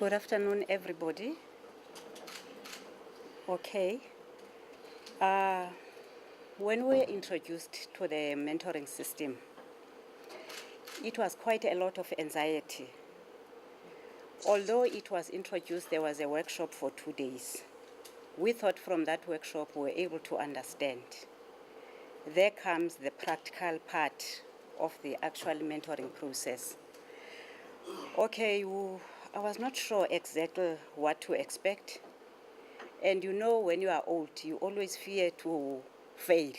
Good afternoon, everybody. Okay. When we were introduced to the mentoring system, it was quite a lot of anxiety. Although it was introduced, there was a workshop for 2 days. We thought from that workshop we were able to understand. There comes the practical part of the actual mentoring process. Okay, I was not sure exactly what to expect. And you know, when you are old, you always fear to fail.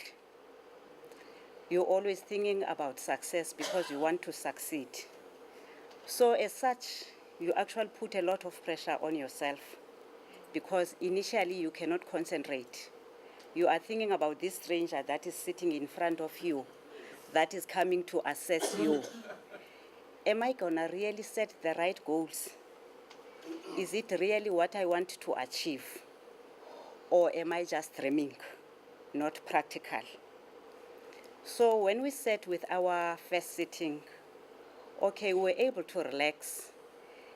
You're always thinking about success because you want to succeed. So as such, you actually put a lot of pressure on yourself because initially you cannot concentrate. You are thinking about this stranger that is sitting in front of you, that is coming to assess you. Am I gonna really set the right goals? Is it really what I want to achieve? Or am I just dreaming, not practical? So when we sat with our first sitting, okay, we were able to relax.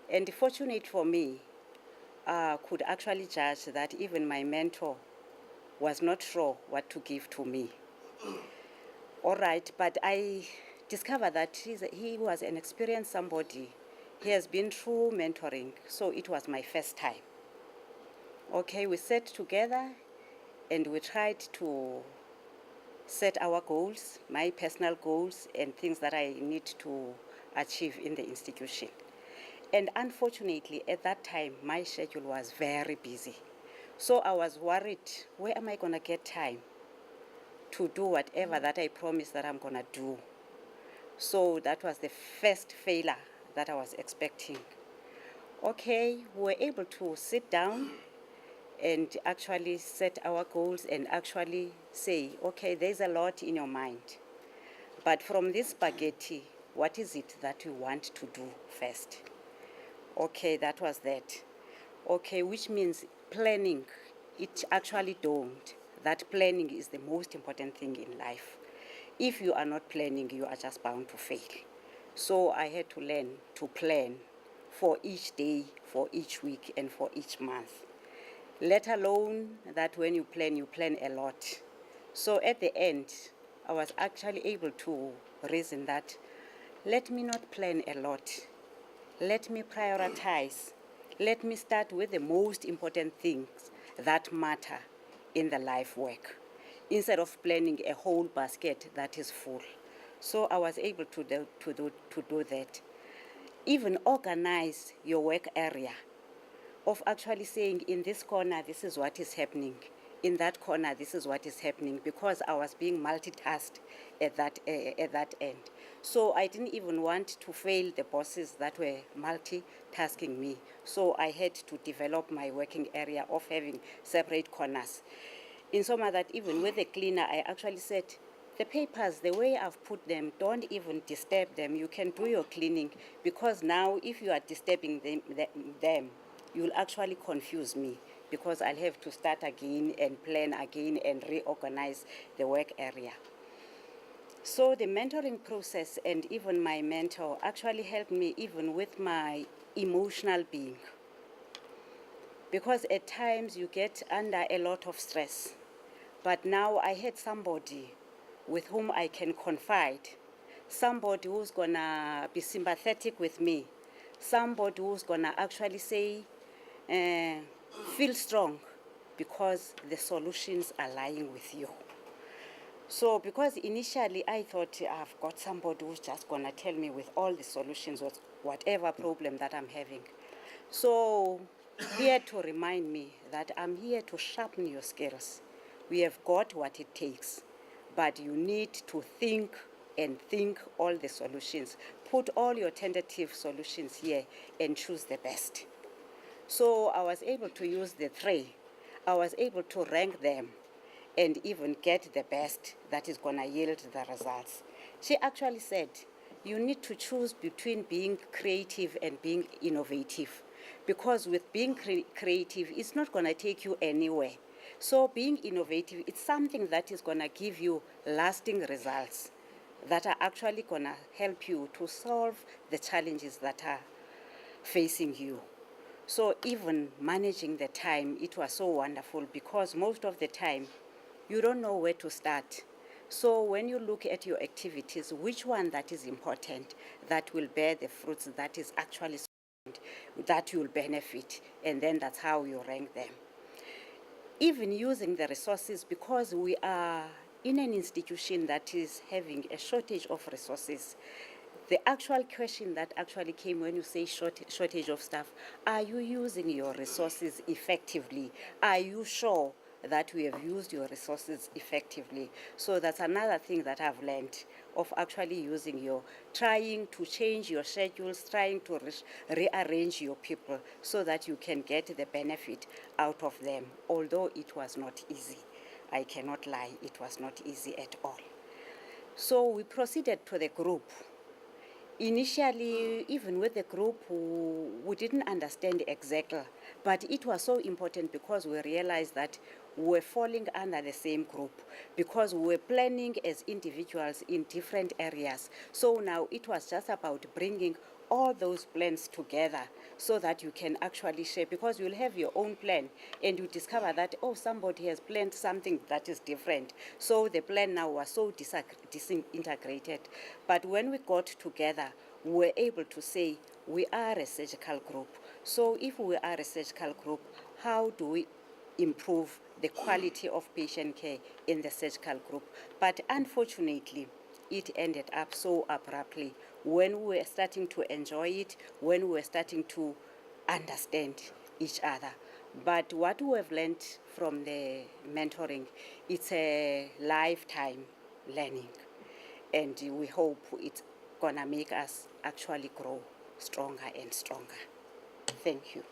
And fortunate for me, could actually judge that even my mentor was not sure what to give to me. All right, but I discovered that he was an experienced somebody. He has been through mentoring, so it was my first time. Okay, we sat together and we tried to set our goals, my personal goals, and things that I need to achieve in the institution. And unfortunately, at that time, my schedule was very busy. So I was worried, where am I going to get time to do whatever that I promised that I'm going to do? So that was the first failure that I was expecting. Okay, we were able to sit down and actually set our goals and actually say, okay, there's a lot in your mind. But from this spaghetti, what is it that you want to do first? Okay, that was that. Okay, which means planning. It actually don't. That planning is the most important thing in life. If you are not planning, you are just bound to fail. So I had to learn to plan for each day, for each week, and for each month. Let alone that when you plan a lot. So at the end, I was actually able to reason that let me not plan a lot. Let me prioritize. Let me start with the most important things that matter in the life work, instead of planning a whole basket that is full. So I was able to do that. Even organize your work area, of actually saying in this corner, this is what is happening. In that corner, this is what is happening, because I was being multitasked at that end. So I didn't even want to fail the bosses that were multitasking me. So I had to develop my working area of having separate corners. In so much that even with the cleaner, I actually said, the papers, the way I've put them, don't even disturb them. You can do your cleaning, because now if you are disturbing them, you'll actually confuse me, because I'll have to start again and plan again and reorganize the work area. So the mentoring process and even my mentor actually helped me even with my emotional being, because at times you get under a lot of stress. But now I had somebody with whom I can confide, somebody who's gonna be sympathetic with me, somebody who's gonna actually say, feel strong, because the solutions are lying with you. So because initially I thought I've got somebody who's just gonna tell me with all the solutions, whatever problem that I'm having. So he had to remind me that I'm here to sharpen your skills. We have got what it takes, but you need to think and think all the solutions. Put all your tentative solutions here and choose the best. So I was able to use the three. I was able to rank them and even get the best that is going to yield the results. She actually said, you need to choose between being creative and being innovative, because with being creative, it's not going to take you anywhere. So being innovative, it's something that is going to give you lasting results that are actually going to help you to solve the challenges that are facing you. So even managing the time, it was so wonderful because most of the time, you don't know where to start. So when you look at your activities, which one that is important, that will bear the fruits, that is actually that you'll benefit, and then that's how you rank them. Even using the resources, because we are in an institution that is having a shortage of resources. The actual question that actually came when you say shortage of staff, are you using your resources effectively? Are you sure that we have used your resources effectively? So that's another thing that I've learned of actually using trying to change your schedules, trying to rearrange your people so that you can get the benefit out of them, although it was not easy. I cannot lie, it was not easy at all. So we proceeded to the group. Initially, even with the group, we didn't understand exactly, but it was so important because we realized that we were falling under the same group because we were planning as individuals in different areas. So now it was just about bringing all those plans together so that you can actually share, because you'll have your own plan and you discover that, oh, somebody has planned something that is different. So the plan now was so disintegrated. But when we got together, we were able to say, we are a surgical group. So if we are a surgical group, how do we improve the quality of patient care in the surgical group? But unfortunately, it ended up so abruptly when we were starting to enjoy it, when we were starting to understand each other. But what we have learned from the mentoring, it's a lifetime learning. And we hope it's gonna make us actually grow stronger and stronger. Thank you.